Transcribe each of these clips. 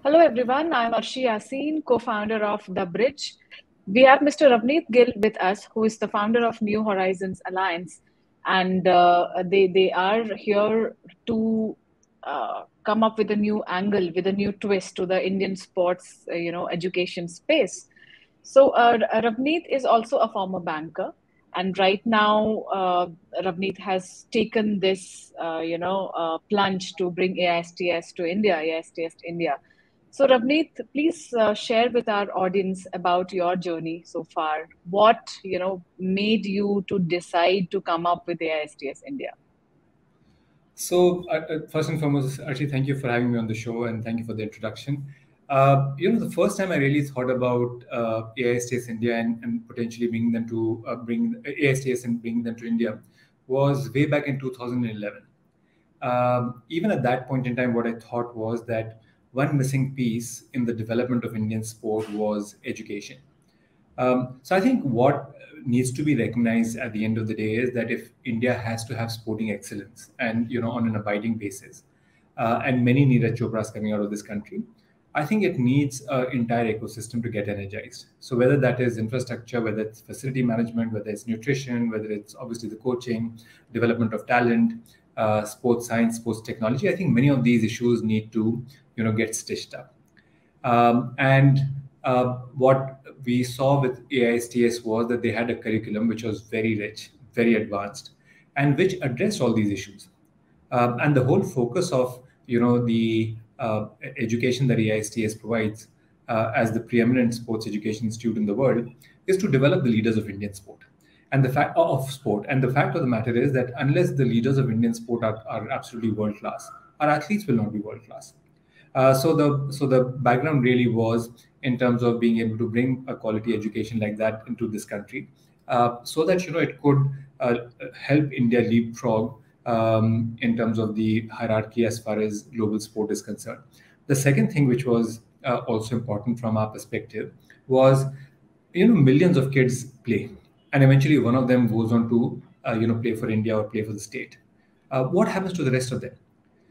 Hello, everyone. I'm Arshi Yasin, co-founder of The Bridge. We have Mr. Ravneet Gill with us, who is the founder of New Horizons Alliance, and they are here to come up with a new angle, with a new twist to the Indian sports, education space. So Ravneet is also a former banker, and right now Ravneet has taken this, plunge to bring AISTS to India, AISTS to India. So, Ravneet, please share with our audience about your journey so far. What made you to decide to come up with AISTS India? First and foremost, actually, thank you for having me on the show and thank you for the introduction. The first time I really thought about AISTS India and potentially bringing them to bring AISTS and bringing them to India was way back in 2011. Even at that point in time, what I thought was that one missing piece in the development of Indian sport was education. So I think what needs to be recognized at the end of the day is that if India has to have sporting excellence and on an abiding basis, and many Neeraj Chopras coming out of this country, I think it needs an entire ecosystem to get energized. So whether that is infrastructure, whether it's facility management, whether it's nutrition, whether it's obviously the coaching, development of talent, sports science, sports technology, I think many of these issues need to get stitched up. And what we saw with AISTS was that they had a curriculum which was very rich, very advanced, and which addressed all these issues. And the whole focus of the education that AISTS provides as the preeminent sports education institute in the world is to develop the leaders of Indian sport. And the fact of the matter is that unless the leaders of Indian sport are absolutely world class, our athletes will not be world class. So the background really was in terms of being able to bring a quality education like that into this country, so that it could help India leapfrog in terms of the hierarchy as far as global sport is concerned. The second thing, which was also important from our perspective, was millions of kids play, and eventually one of them goes on to play for India or play for the state. What happens to the rest of them?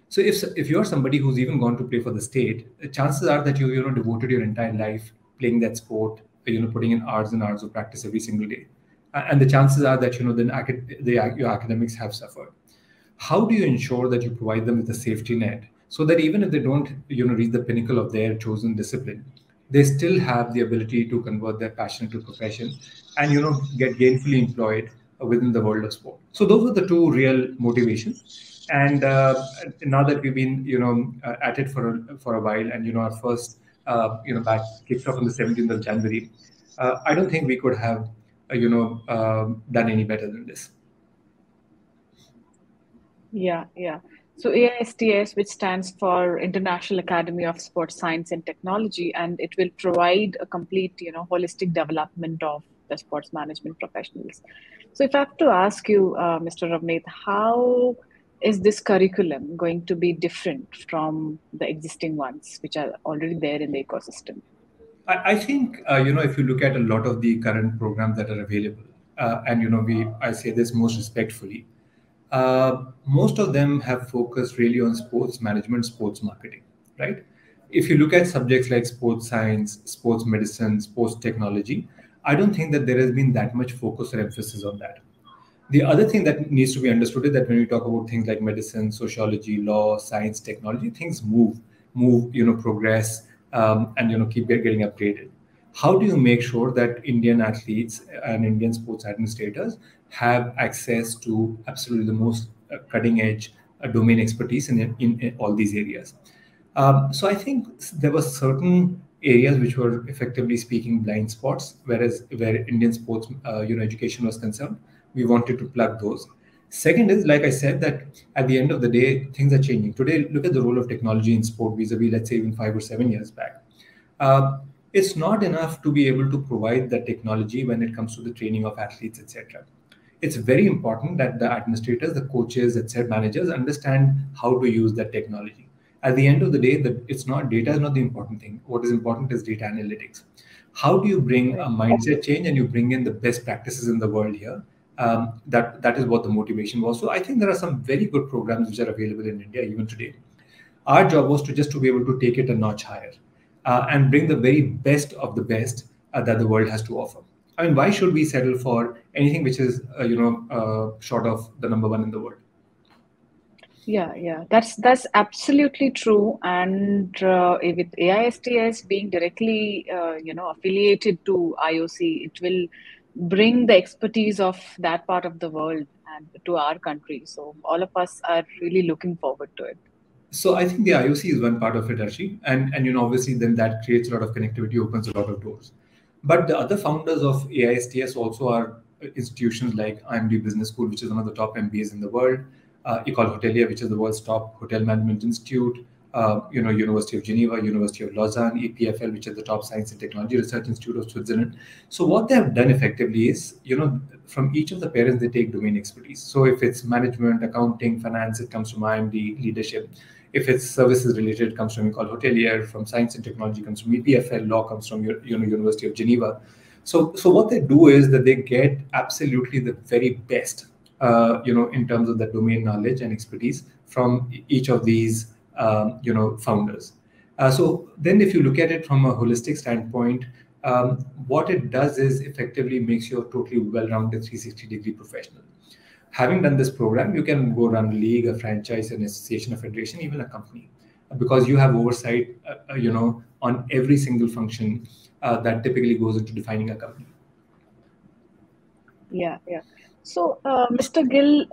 So if you're somebody who's even gone to play for the state, the chances are that you devoted your entire life playing that sport, putting in hours and hours of practice every single day, and the chances are that then your academics have suffered. How do you ensure that you provide them with a safety net so that even if they don't reach the pinnacle of their chosen discipline, they still have the ability to convert their passion into profession and get gainfully employed within the world of sport? So those are the two real motivations. And now that we've been at it for a while, and our first batch kicked off on the 17th of January, I don't think we could have done any better than this. Yeah, yeah. So AISTS, which stands for International Academy of Sports Science and Technology, and it will provide a complete, holistic development of the sports management professionals. So if I have to ask you, Mr. Ravneet, how is this curriculum going to be different from the existing ones, which are already there in the ecosystem? I think if you look at a lot of the current programs that are available, and I say this most respectfully, most of them have focused really on sports management, sports marketing, right? If you look at subjects like sports science, sports medicine, sports technology, I don't think that there has been that much focus or emphasis on that. The other thing that needs to be understood is that when we talk about things like medicine, sociology, law, science, technology, things move, progress, and keep getting upgraded. How do you make sure that Indian athletes and Indian sports administrators have access to absolutely the most cutting edge domain expertise in all these areas? So I think there were certain areas which were effectively speaking blind spots, whereas where Indian sports education was concerned, we wanted to plug those. Second is, like I said, that at the end of the day, things are changing. Today, look at the role of technology in sport vis-a-vis, let's say, even 5 or 7 years back. Uh, it's not enough to be able to provide that technology when it comes to the training of athletes, etc. It's very important that the administrators, the coaches, etc., managers understand how to use that technology. At the end of the day, it's not data is not the important thing. What is important is data analytics. How do you bring a Right. mindset change and you bring in the best practices in the world here? That is what the motivation was. So I think there are some very good programs which are available in India even today. Our job was to be able to take it a notch higher and bring the very best of the best that the world has to offer. I mean, why should we settle for anything which is, short of the number one in the world? Yeah, yeah, that's absolutely true. And with AISTS being directly, affiliated to IOC, it will bring the expertise of that part of the world and to our country. So all of us are really looking forward to it. So I think the IOC is one part of it, Archie, and obviously then that creates a lot of connectivity, opens a lot of doors. But the other founders of AISTS also are institutions like IMD Business School, which is one of the top MBAs in the world, Ecole Hotelier, which is the world's top hotel management institute, University of Geneva, University of Lausanne, EPFL, which is the top science and technology research institute of Switzerland. So what they have done effectively is, from each of the parents, they take domain expertise. So if it's management, accounting, finance, it comes from IMD, leadership. If it's services related, it comes from Ecole Hotelier. From science and technology comes from EPFL. Law comes from University of Geneva. So what they do is that they get absolutely the very best, in terms of the domain knowledge and expertise from each of these, founders. So then, if you look at it from a holistic standpoint, what it does is effectively makes you a totally well-rounded 360-degree professional. Having done this program, you can go run a league, a franchise, an association, a federation, even a company, because you have oversight, on every single function that typically goes into defining a company. Yeah, yeah. So, Mr. Gill,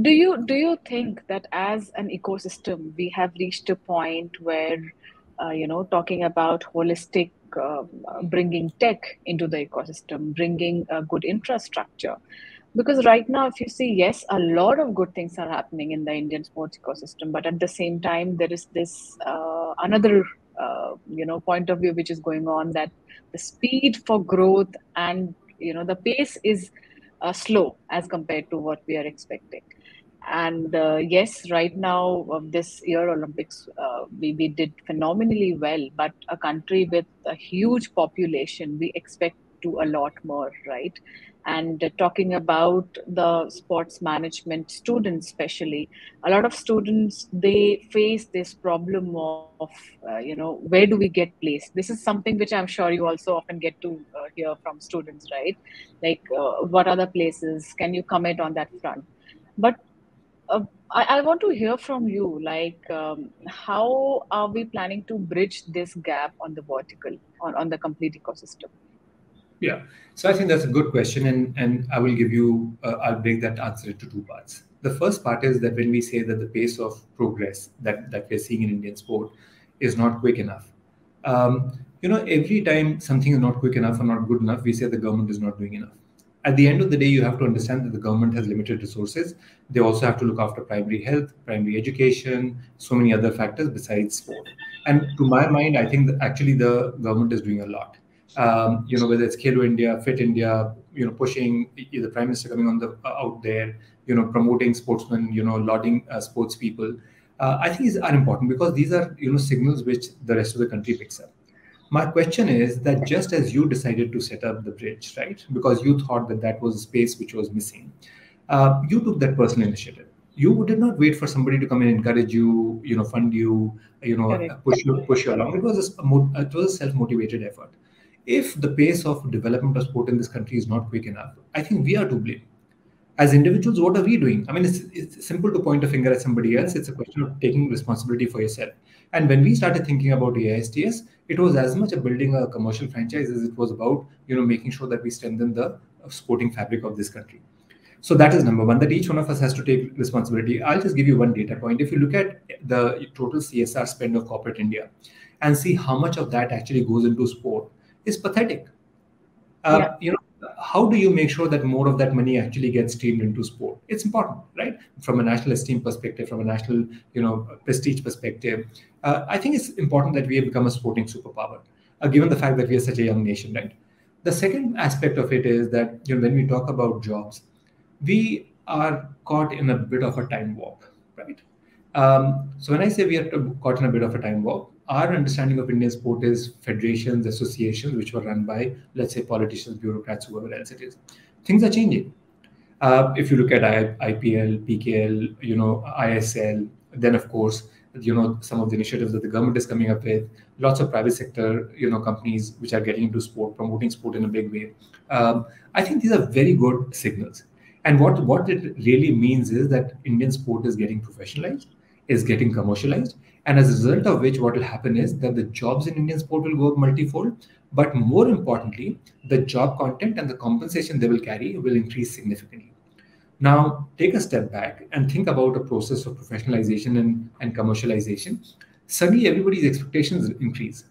do you think that as an ecosystem we have reached a point where talking about holistic, bringing tech into the ecosystem, bringing a good infrastructure, because right now if you see, yes, a lot of good things are happening in the Indian sports ecosystem, but at the same time there is this another point of view which is going on, that the speed for growth and the pace is slow as compared to what we are expecting. And yes, right now, this year Olympics, we did phenomenally well, but a country with a huge population, we expect to a lot more, right? And talking about the sports management students, especially, a lot of students, they face this problem of, where do we get placed? This is something which I'm sure you also often get to hear from students, right? Like, what other places? Can you comment on that front? But uh, I want to hear from you, like, how are we planning to bridge this gap on the vertical, on the complete ecosystem? Yeah. So I think that's a good question, and I will give you. I'll break that answer into two parts. The first part is that when we say that the pace of progress that we're seeing in Indian sport is not quick enough, every time something is not quick enough or not good enough, we say the government is not doing enough. At the end of the day, you have to understand that the government has limited resources. They also have to look after primary health, primary education, so many other factors besides sport. And to my mind, I think that actually the government is doing a lot. Whether it's Khelo India, Fit India, pushing the Prime Minister coming on the out there, promoting sportsmen, lauding sports people. I think these are important because these are, signals which the rest of the country picks up. My question is that just as you decided to set up the bridge, right, because you thought that that was a space which was missing, you took that personal initiative. You did not wait for somebody to come and encourage you, fund you, Correct. push you along. It was a self-motivated effort. If the pace of development of sport in this country is not quick enough, I think we are to blame. As individuals, what are we doing? I mean, it's simple to point a finger at somebody else. It's a question of taking responsibility for yourself. And when we started thinking about AISTS, it was as much a building a commercial franchise as it was about, making sure that we strengthen the sporting fabric of this country. So that is number one, that each one of us has to take responsibility. I'll just give you one data point. If you look at the total CSR spend of corporate India and see how much of that actually goes into sport, it's pathetic. Yeah. How do you make sure that more of that money actually gets streamed into sport? It's important, right? From a national esteem perspective, from a national, prestige perspective. I think it's important that we have become a sporting superpower, given the fact that we are such a young nation, right? The second aspect of it is that, when we talk about jobs, we are caught in a bit of a time warp, right? So when I say we are caught in a bit of a time warp, our understanding of Indian sport is federations, associations, which were run by, let's say, politicians, bureaucrats, whoever else it is. Things are changing. If you look at IPL, PKL, ISL, Then, of course, some of the initiatives that the government is coming up with, lots of private sector, companies which are getting into sport, promoting sport in a big way. I think these are very good signals. And what it really means is that Indian sport is getting professionalized, is getting commercialized, and as a result of which, what will happen is that the jobs in Indian sport will go up multifold. But more importantly, the job content and the compensation they will carry will increase significantly. Now, take a step back and think about a process of professionalization and commercialization. Suddenly, everybody's expectations increase.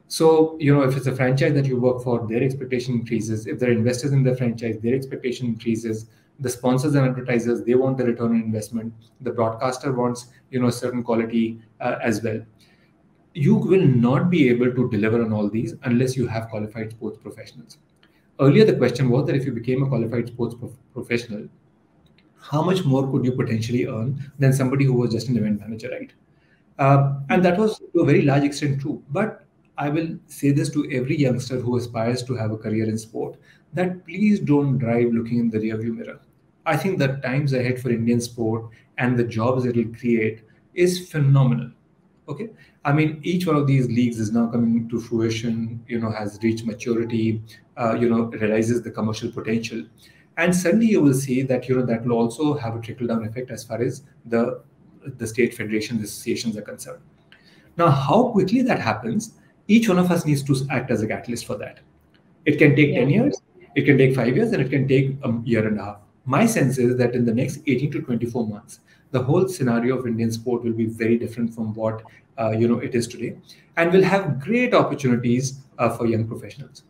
So, if it's a franchise that you work for, their expectation increases. If there are investors in the franchise, their expectation increases. The sponsors and advertisers, they want the return on investment. The broadcaster wants, a certain quality as well. You will not be able to deliver on all these unless you have qualified sports professionals. Earlier, the question was that if you became a qualified sports professional, how much more could you potentially earn than somebody who was just an event manager, right? And that was to a very large extent true. But I will say this to every youngster who aspires to have a career in sport, that please don't drive looking in the rearview mirror. I think the times ahead for Indian sport and the jobs it will create is phenomenal. Okay, I mean, each one of these leagues is now coming to fruition, has reached maturity, realizes the commercial potential. And suddenly you will see that, that will also have a trickle down effect as far as the state federations, the associations are concerned. Now, how quickly that happens, each one of us needs to act as a catalyst for that. It can take 10 Yeah. years, it can take 5 years, and it can take a year and a half. My sense is that in the next 18 to 24 months, the whole scenario of Indian sport will be very different from what it is today, and will have great opportunities for young professionals.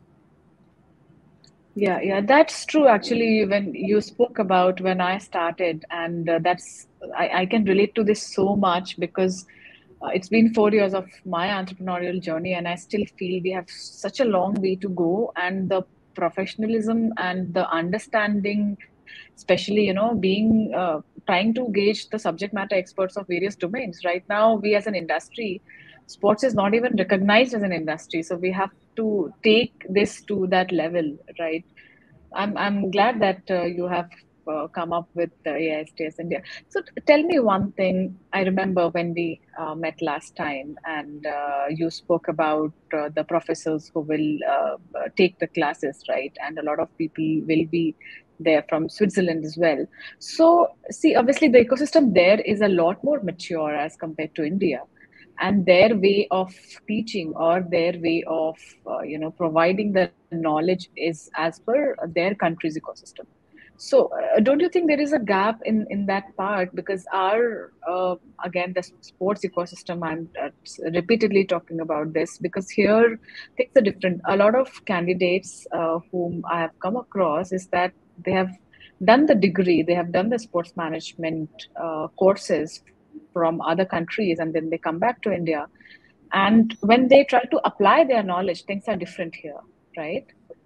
Yeah, yeah, that's true. Actually, when you spoke about when I started, and I can relate to this so much because it's been 4 years of my entrepreneurial journey, and I still feel we have such a long way to go. And the professionalism and the understanding, especially, being trying to gauge the subject matter experts of various domains. Right now, we as an industry, sports is not even recognized as an industry, so we have to take this to that level, right? I'm glad that you have come up with the AISTS India. So tell me one thing. I remember when we met last time, and you spoke about the professors who will take the classes, right? And a lot of people will be there from Switzerland as well. So see, obviously the ecosystem there is a lot more mature as compared to India, and their way of teaching or their way of providing the knowledge is as per their country's ecosystem. So don't you think there is a gap in that part? Because our again, the sports ecosystem, I'm repeatedly talking about this because here things are different. A lot of candidates whom I have come across is that they have done the degree, they have done the sports management courses from other countries, and then they come back to India. And when they try to apply their knowledge, things are different here, right?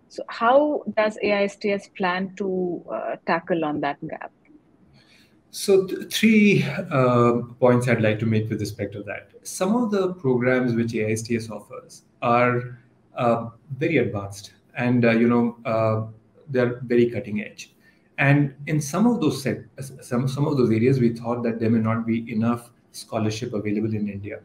So, how does AISTS plan to tackle on that gap? So, three points I'd like to make with respect to that. Some of the programs which AISTS offers are very advanced, and they're very cutting edge. And in some of those some of those areas, we thought that there may not be enough scholarship available in India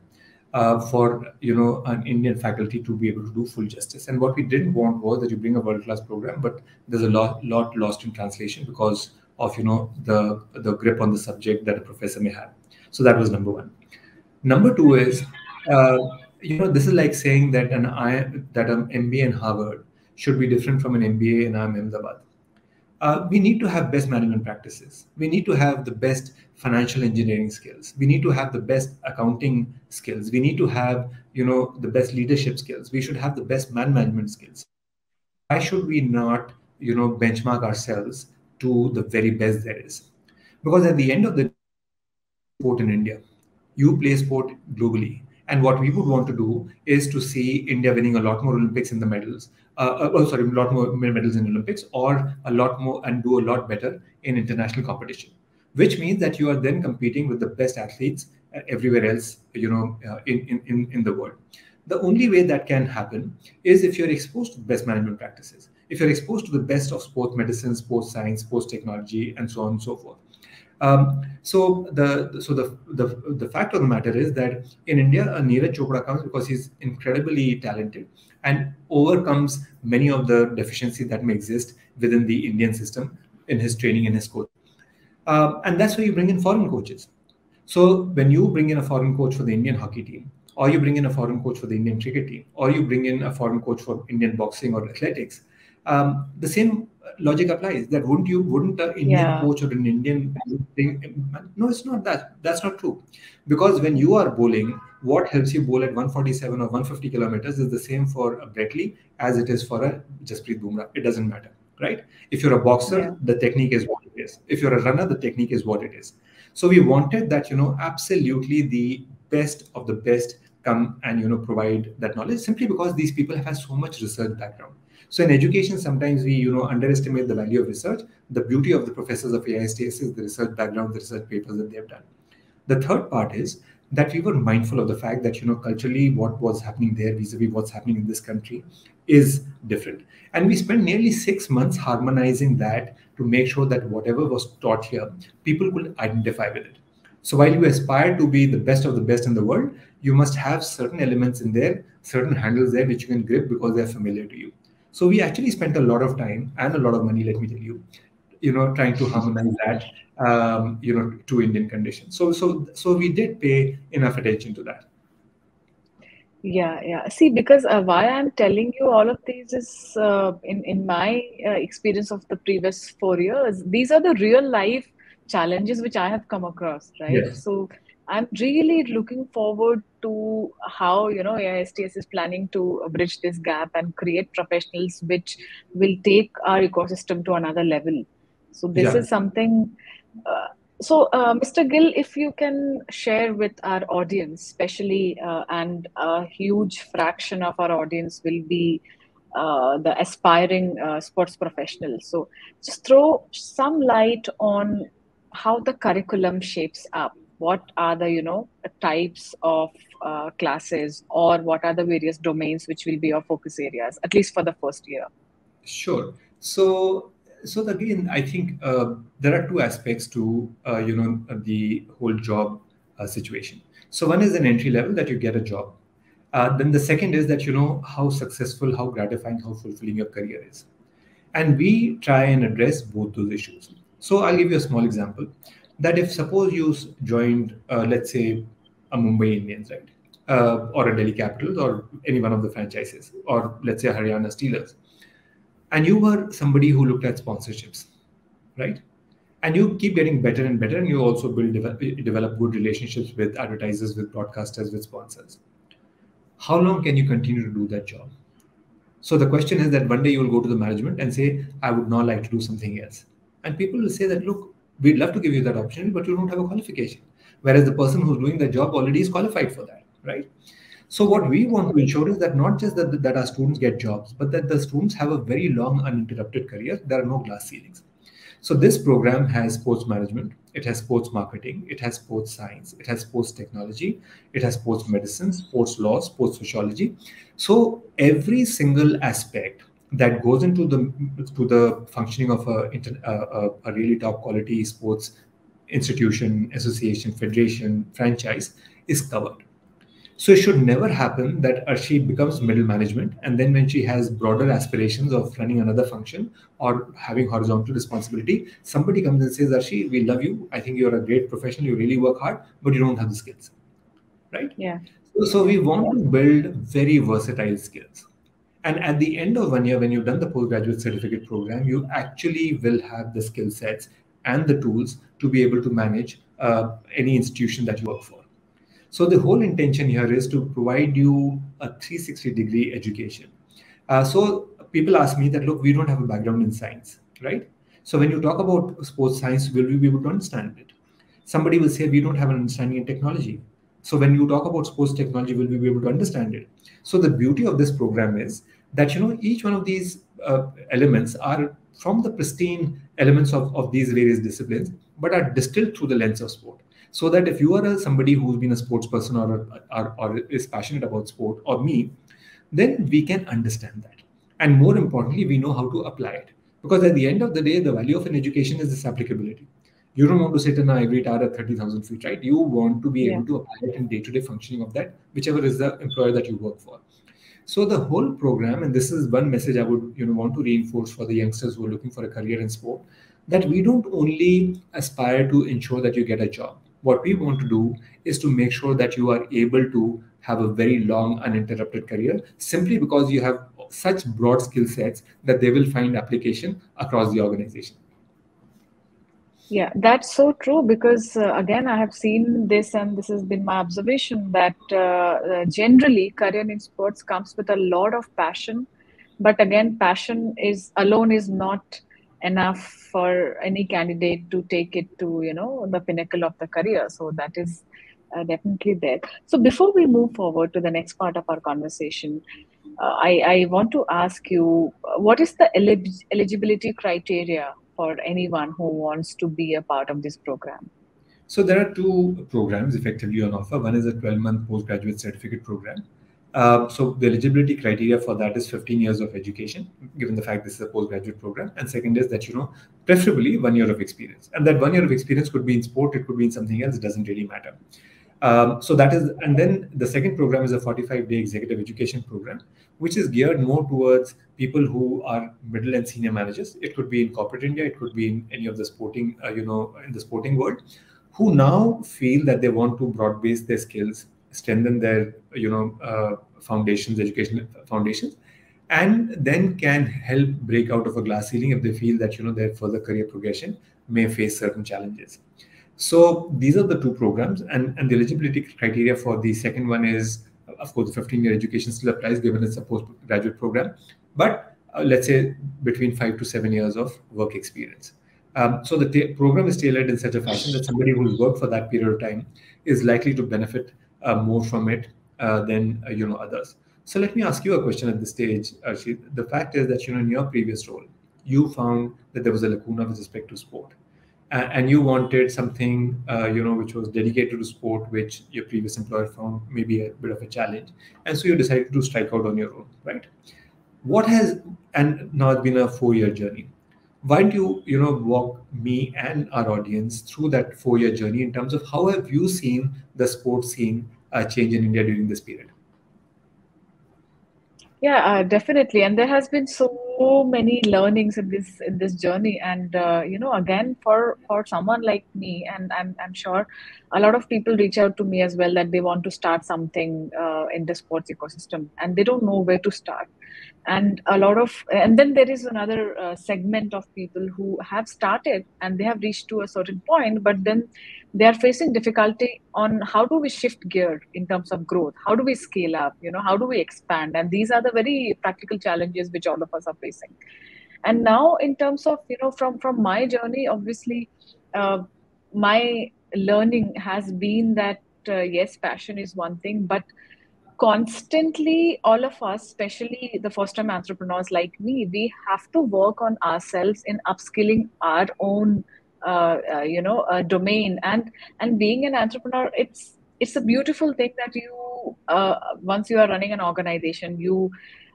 for an Indian faculty to be able to do full justice. And what we didn't want was that you bring a world class program, but there's a lot lost in translation because of the grip on the subject that a professor may have. So that was number one. Number two is this is like saying that an MBA in Harvard should be different from an MBA in Ahmedabad. We need to have best management practices. We need to have the best financial engineering skills. We need to have the best accounting skills. We need to have, the best leadership skills. We should have the best man management skills. Why should we not, benchmark ourselves to the very best there is? Because at the end of the day, sport in India. You play sport globally. And what we would want to do is to see India winning a lot more Olympics in the medals. A lot more medals in Olympics, or a lot more and do a lot better in international competition. Which means that you are then competing with the best athletes everywhere else, in the world. The only way that can happen is if you're exposed to the best management practices, if you're exposed to the best of sports medicine, sports science, sports technology, and so on and so forth. So the fact of the matter is that in India, a Neeraj Chopra comes because he's incredibly talented and overcomes many of the deficiencies that may exist within the Indian system in his training and his coaching. And that's why you bring in foreign coaches. So when you bring in a foreign coach for the Indian hockey team, or you bring in a foreign coach for the Indian cricket team, or you bring in a foreign coach for Indian boxing or athletics, the same logic applies. That wouldn't an Indian Yeah. coach or an Indian thing? No, it's not that. That's not true. Because when you are bowling, what helps you bowl at 147 or 150 kilometers is the same for a Brett Lee as it is for a Jasprit Bumrah. It doesn't matter, right? If you're a boxer, Yeah. the technique is what it is. If you're a runner, the technique is what it is. So we wanted that, absolutely the best of the best come and, provide that knowledge simply because these people have had so much research background. So in education, sometimes we, underestimate the value of research. The beauty of the professors of AISTS is the research background, the research papers that they have done. The third part is that we were mindful of the fact that, culturally what was happening there vis-a-vis what's happening in this country is different. And we spent nearly 6 months harmonizing that to make sure that whatever was taught here, people could identify with it. So while you aspire to be the best of the best in the world, you must have certain elements in there, certain handles there which you can grip because they're familiar to you. So we actually spent a lot of time and a lot of money, let me tell you, trying to harmonize that, to Indian conditions. So we did pay enough attention to that. Yeah, yeah. See, because why I'm telling you all of these is in my experience of the previous 4 years, these are the real life challenges which I have come across, right? Yes. So I'm really looking forward to how, AISTS is planning to bridge this gap and create professionals which will take our ecosystem to another level. So this Yeah. is something. Uh, Mr. Gill, if you can share with our audience, especially, and a huge fraction of our audience will be the aspiring sports professionals. So, just throw some light on how the curriculum shapes up. What are the, types of classes, or what are the various domains which will be your focus areas, at least for the first year? Sure. So again, I think there are two aspects to the whole job situation. So one is an entry level that you get a job. Then the second is that you know how successful, how gratifying, how fulfilling your career is, and we try and address both those issues. So I'll give you a small example. That if suppose you joined, let's say, a Mumbai Indians, right, or a Delhi Capitals, or any one of the franchises, or let's say Haryana Steelers, and you were somebody who looked at sponsorships, right? And you keep getting better and better, and you also develop good relationships with advertisers, with broadcasters, with sponsors. How long can you continue to do that job? So the question is that one day you will go to the management and say, I would now like to do something else. And people will say that, look, we'd love to give you that opportunity, but you don't have a qualification. Whereas the person who's doing the job already is qualified for that, right? So what we want to ensure is that not just that our students get jobs, but that the students have a very long uninterrupted career. There are no glass ceilings. So this program has sports management, it has sports marketing, it has sports science, it has sports technology, it has sports medicine, sports law, sports sociology. So every single aspect that goes into the functioning of a really top quality sports institution, association, federation, franchise is covered. So it should never happen that Arshi becomes middle management, and then when she has broader aspirations of running another function or having horizontal responsibility, somebody comes and says, Arshi, we love you. I think you're a great professional. You really work hard, but you don't have the skills, right? Yeah, So yeah, we want to build very versatile skills. And at the end of 1 year, when you've done the postgraduate certificate program, you actually will have the skill sets and the tools to be able to manage any institution that you work for. So the whole intention here is to provide you a 360-degree education. So people ask me that, look, we don't have a background in science, right? So when you talk about sports science, will we be able to understand it? Somebody will say we don't have an understanding in technology. So when you talk about sports technology, will we be able to understand it? So the beauty of this program is that each one of these elements are from the pristine elements of these various disciplines, but are distilled through the lens of sport. So that if you are somebody who's been a sports person or is passionate about sport, or me, then we can understand that. And more importantly, we know how to apply it. Because at the end of the day, the value of an education is its applicability. You don't want to sit in an ivory tower at 30,000 feet, right? You want to be Yeah. able to apply it in day-to-day functioning of that, whichever is the employer that you work for. So the whole program, and this is one message I would want to reinforce for the youngsters who are looking for a career in sport, that we don't only aspire to ensure that you get a job. What we want to do is to make sure that you are able to have a very long uninterrupted career, simply because you have such broad skill sets that they will find application across the organization. Yeah, that's so true because again, I have seen this, and this has been my observation that generally career in sports comes with a lot of passion, but again, passion is alone is not enough for any candidate to take it to the pinnacle of the career. So that is definitely there. So before we move forward to the next part of our conversation, I want to ask you, what is the eligibility criteria for anyone who wants to be a part of this program? So there are two programs effectively on offer. One is a 12-month postgraduate certificate program. So the eligibility criteria for that is 15 years of education, given the fact this is a postgraduate program. And second is that, preferably 1 year of experience. And that 1 year of experience could be in sport, it could be in something else, it doesn't really matter. So that is, and then the second program is a 45-day executive education program, which is geared more towards people who are middle and senior managers. It could be in corporate India, it could be in any of the sporting, in the sporting world, who now feel that they want to broad base their skills, strengthen their, foundations, educational foundations, and then can help break out of a glass ceiling if they feel that, their further career progression may face certain challenges. So these are the two programs, and the eligibility criteria for the second one is, of course, the 15-year education still applies given it's a postgraduate program, but let's say between 5 to 7 years of work experience. So the program is tailored in such a fashion that somebody who's worked for that period of time is likely to benefit more from it than others. So let me ask you a question at this stage, Arshit. The fact is that in your previous role, you found that there was a lacuna with respect to sport, and you wanted something which was dedicated to sport, which your previous employer found maybe a bit of a challenge, and so you decided to strike out on your own, right? What has And now it's been a 4 year journey. Why don't you walk me and our audience through that 4 year journey in terms of how have you seen the sports scene change in India during this period? Yeah, definitely. And there has been so many learnings in this journey. And again, for someone like me, and I'm sure a lot of people reach out to me as well that they want to start something in the sports ecosystem, and they don't know where to start. And then there is another segment of people who have started and they have reached to a certain point, but then they are facing difficulty on how do we shift gear in terms of growth, how do we scale up, how do we expand, and these are the very practical challenges which all of us are facing. And now in terms of from my journey, obviously, uh, my learning has been that yes, passion is one thing, but constantly all of us, especially the first time entrepreneurs like me, we have to work on ourselves in upskilling our own domain. And being an entrepreneur, it's a beautiful thing that you once you are running an organization, you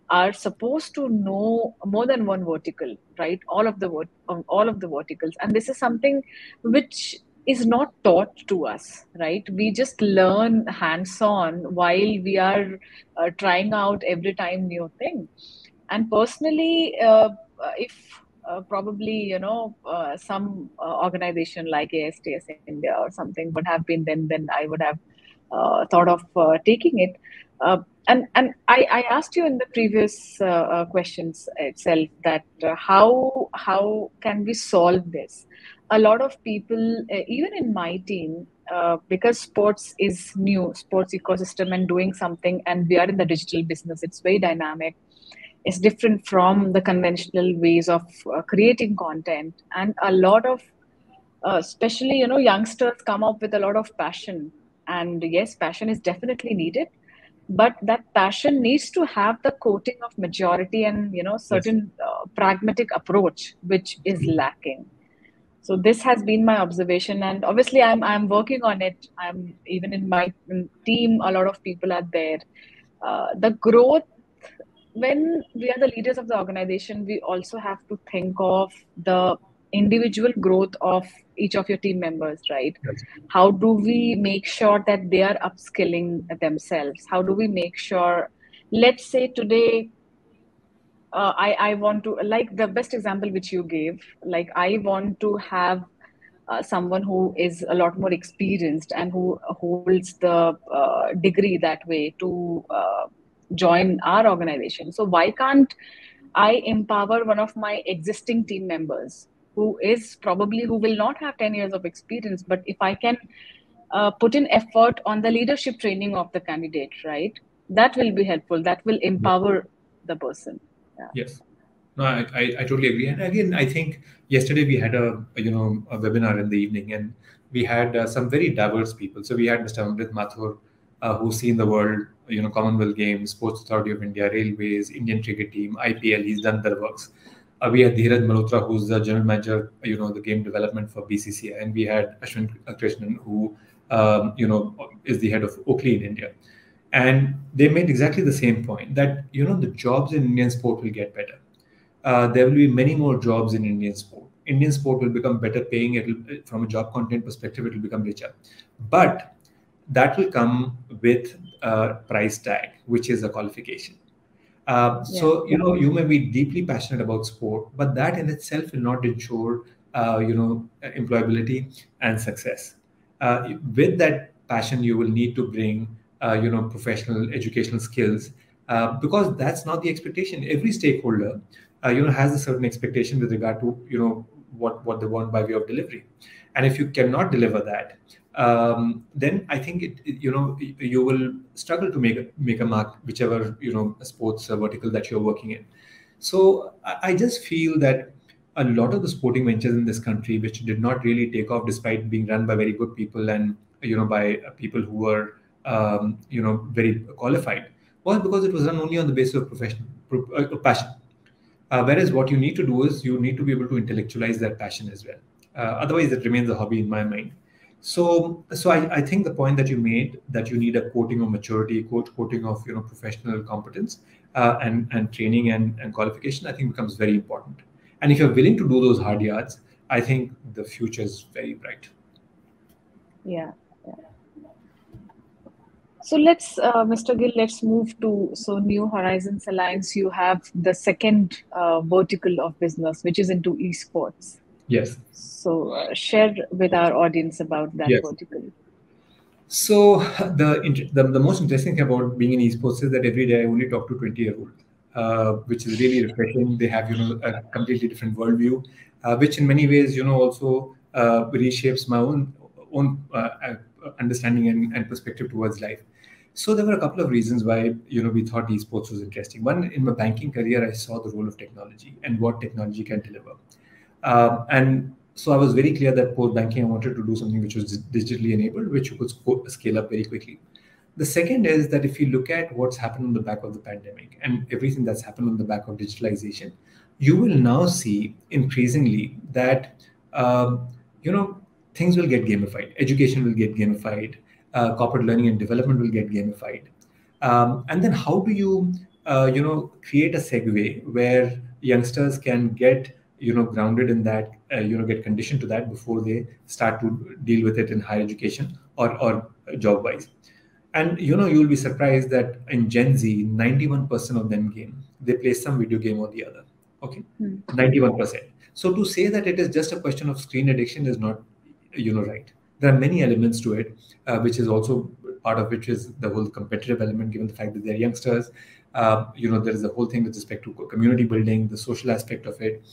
are supposed to know more than one vertical, right? All of the verticals, and this is something which is not taught to us, right? We just learn hands on while we are trying out every time new thing. And personally, if probably some organization like AISTS India or something would have been, then I would have thought of taking it. And I asked you in the previous questions itself that how can we solve this? A lot of people, even in my team, because sports is new, sports ecosystem and doing something, and we are in the digital business, it's very dynamic. It's different from the conventional ways of creating content, and a lot of especially youngsters come up with a lot of passion. And yes, passion is definitely needed, but that passion needs to have the coating of majority and Yes. certain pragmatic approach which is lacking. So this has been my observation, and obviously I'm working on it. I'm even in my team, a lot of people are there. The growth, when we are the leaders of the organization, we also have to think of the individual growth of each of your team members, right? That's How do we make sure that they are upskilling themselves? How do we make sure, let's say today, I want to, like the best example which you gave, like I want to have someone who is a lot more experienced and who holds the degree that way to join our organization. So why can't I empower one of my existing team members who is probably, who will not have 10 years of experience, but if I can put in effort on the leadership training of the candidate, right? That will be helpful. That will empower the person. Yeah. Yes. No, I totally agree. And again, I think yesterday we had a webinar in the evening, and we had some very diverse people. So we had Mr. Amrit Mathur, who's seen the world, Commonwealth Games, Sports Authority of India, Railways, Indian cricket team, IPL. He's done their works. We had Dheeraj Malhotra, who's the general manager, the game development for BCCI, and we had Ashwin Krishnan, who is the head of Oakley in India. And they made exactly the same point that the jobs in Indian sport will get better. There will be many more jobs in Indian sport. Indian sport will become better paying. From a job content perspective, it will become richer. But that will come with a price tag, which is a qualification. Yeah. So you may be deeply passionate about sport, but that in itself will not ensure employability and success. With that passion, you will need to bring professional educational skills, because that's not the expectation. Every stakeholder has a certain expectation with regard to what they want by way of delivery. And if you cannot deliver that, then I think you will struggle to make a mark, whichever sports vertical that you're working in. So I just feel that a lot of the sporting ventures in this country, which did not really take off despite being run by very good people and by people who were very qualified, was because it was run only on the basis of passion. Whereas what you need to do is you need to be able to intellectualize that passion as well. Otherwise, it remains a hobby in my mind. So I think the point that you made, that you need a coating of maturity, coating of professional competence, and training and qualification, I think becomes very important. And if you're willing to do those hard yards, I think the future is very bright. Yeah. So let's, Mr. Gill, let's move to, so New Horizons Alliance, you have the second vertical of business, which is into esports. Yes. So share with our audience about that Yes. vertical. So the most interesting thing about being in esports is that every day I only talk to 20-year-old, which is really refreshing. They have a completely different worldview, which in many ways also reshapes my own understanding and perspective towards life. So there were a couple of reasons why we thought esports was interesting. One, in my banking career, I saw the role of technology and what technology can deliver. And so I was very clear that post banking, I wanted to do something which was digitally enabled, which you could scale up very quickly. The second is that if you look at what's happened on the back of the pandemic and everything that's happened on the back of digitalization, you will now see increasingly that things will get gamified, education will get gamified, corporate learning and development will get gamified. And then how do you create a segue where youngsters can get grounded in that, get conditioned to that before they start to deal with it in higher education or job wise. And you'll be surprised that in Gen Z, 91% of them they play some video game or the other. Okay, 91%. So to say that it is just a question of screen addiction is not right. There are many elements to it, which is also part of which is the whole competitive element, given the fact that they're youngsters. There is a whole thing with respect to community building, the social aspect of it.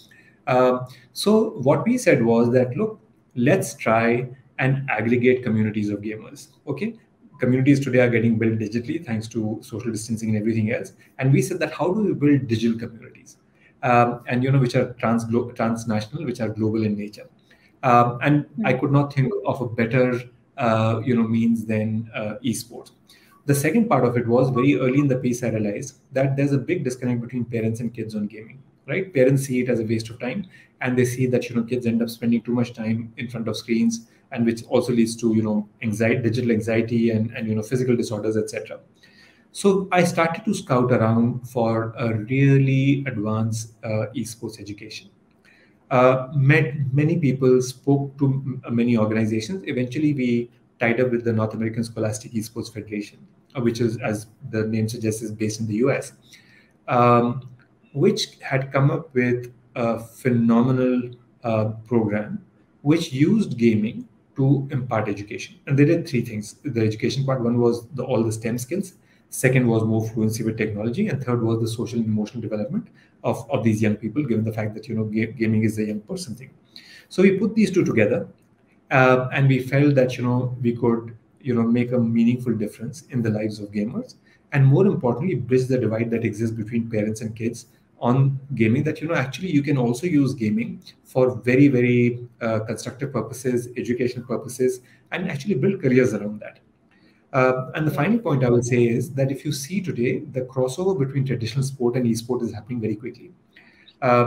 So what we said was that, look, let's try and aggregate communities of gamers. Okay, communities today are getting built digitally thanks to social distancing and everything else. And we said that how do we build digital communities, and which are transnational, which are global in nature. And I could not think of a better means than esports. The second part of it was, very early in the piece I realized that there's a big disconnect between parents and kids on gaming. Right? Parents see it as a waste of time, and they see that kids end up spending too much time in front of screens, and which also leads to anxiety, digital anxiety, and physical disorders, etc. So I started to scout around for a really advanced esports education. met many people, spoke to many organizations. Eventually, we tied up with the North American Scholastic Esports Federation, which is, as the name suggests, is based in the US, um, which had come up with a phenomenal program which used gaming to impart education. And they did three things. The education part, one was all the STEM skills. Second was more fluency with technology, and third was the social and emotional development of these young people, given the fact that gaming is a young person thing. So we put these two together, and we felt that we could make a meaningful difference in the lives of gamers, and more importantly, bridge the divide that exists between parents and kids on gaming. That actually you can also use gaming for very very constructive purposes, educational purposes, and actually build careers around that. And the Yeah. final point I will say is that if you see today, the crossover between traditional sport and esport is happening very quickly.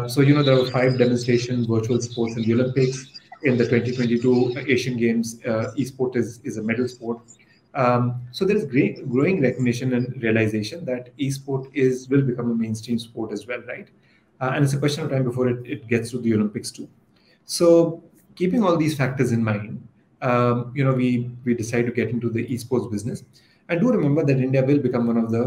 So, there were 5 demonstration virtual sports in the Olympics. In the 2022 Asian Games, esport is a medal sport. So there is great growing recognition and realization that esport will become a mainstream sport as well, right? And it's a question of time before it gets to the Olympics too. So, keeping all these factors in mind, we decide to get into the esports business. And do remember that India will become one of the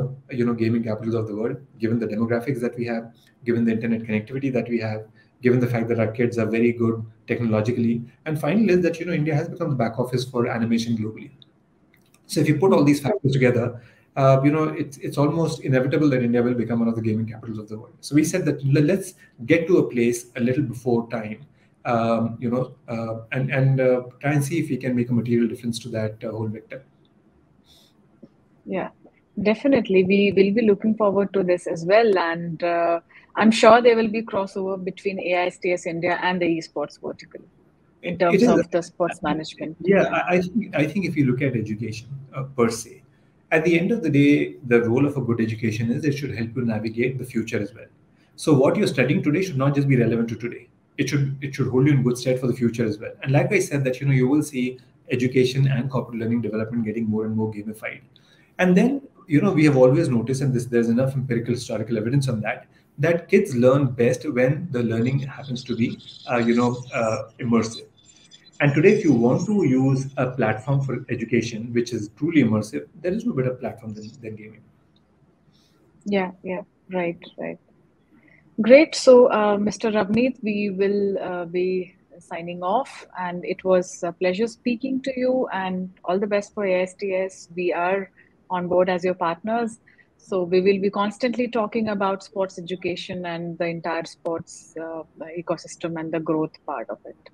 gaming capitals of the world, given the demographics that we have, given the internet connectivity that we have, given the fact that our kids are very good technologically. And finally, is that India has become the back office for animation globally. So if you put all Mhm. these factors together, it's almost inevitable that India will become one of the gaming capitals of the world. So we said that let's get to a place a little before time, and try and see if we can make a material difference to that whole vector. Yeah, definitely. We will be looking forward to this as well. And I'm sure there will be crossover between AISTS India and the esports vertical in It terms is. of the sports management. Yeah, Yeah. I think if you look at education per se, at the end of the day, the role of a good education is it should help you navigate the future as well. So what you're studying today should not just be relevant to today. It should hold you in good stead for the future as well. And like I said, that you will see education and corporate learning development getting more and more gamified. And then we have always noticed, and there's enough empirical historical evidence on that kids learn best when the learning happens to be immersive. And today, if you want to use a platform for education which is truly immersive, there is no better platform than gaming. Yeah, yeah, right, right. Great. So, Mr. Ravneet, we will be signing off, and it was a pleasure speaking to you. And all the best for ASTS. We are on board as your partners, so we will be constantly talking about sports education and the entire sports ecosystem and the growth part of it.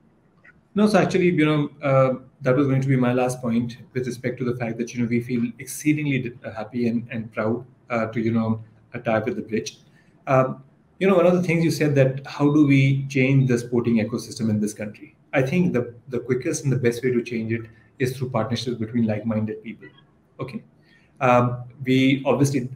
No, so actually, that was going to be my last point with respect to the fact that we feel exceedingly happy and proud to tie up with the bridge. One of the things you said, that how do we change the sporting ecosystem in this country? I think the quickest and the best way to change it is through partnerships between like-minded people. Okay. We obviously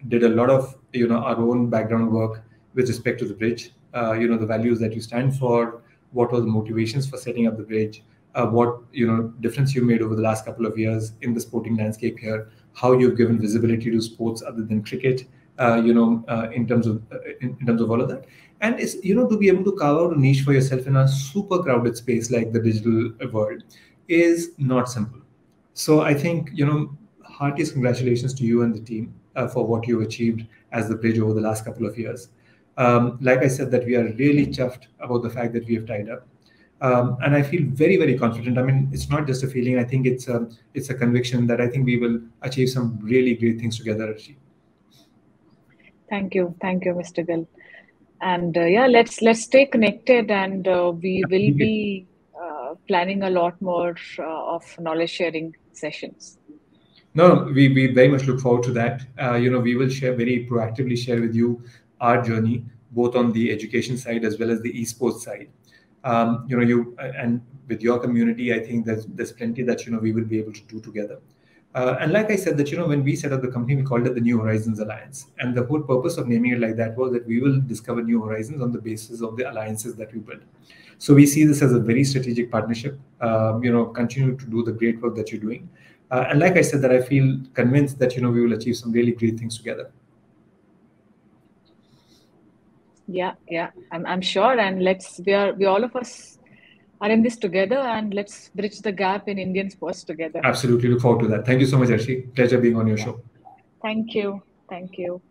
did a lot of our own background work with respect to the bridge. The values that you stand for, what were the motivations for setting up the bridge, what difference you made over the last couple of years in the sporting landscape here, how you've given visibility to sports other than cricket, in terms of all of that. And it's to be able to carve out a niche for yourself in a super crowded space like the digital world is not simple. So I think, heartiest congratulations to you and the team for what you've achieved as the bridge over the last couple of years. Like I said, that we are really chuffed about the fact that we have tied up. And I feel very, very confident. I mean, it's not just a feeling. I think it's a conviction that I think we will achieve some really great things together, Archie. Thank you, Mr. Gill. And yeah, let's stay connected, and we will Absolutely. be planning a lot more of knowledge sharing sessions. No, we very much look forward to that. We will very proactively share with you our journey, both on the education side as well as the esports side. And with your community, I think there's plenty that we will be able to do together. And like I said, that when we set up the company, we called it the New Horizons Alliance, and the whole purpose of naming it like that was that we will discover new horizons on the basis of the alliances that we build. So we see this as a very strategic partnership. Continue to do the great work that you're doing, and like I said, that I feel convinced that we will achieve some really great things together. Yeah. I'm sure, and we all of us are in this together, and let's bridge the gap in Indian sports together. Absolutely look forward to that. Thank you so much, Arshi. Pleasure being on your Yeah. show. Thank you. Thank you.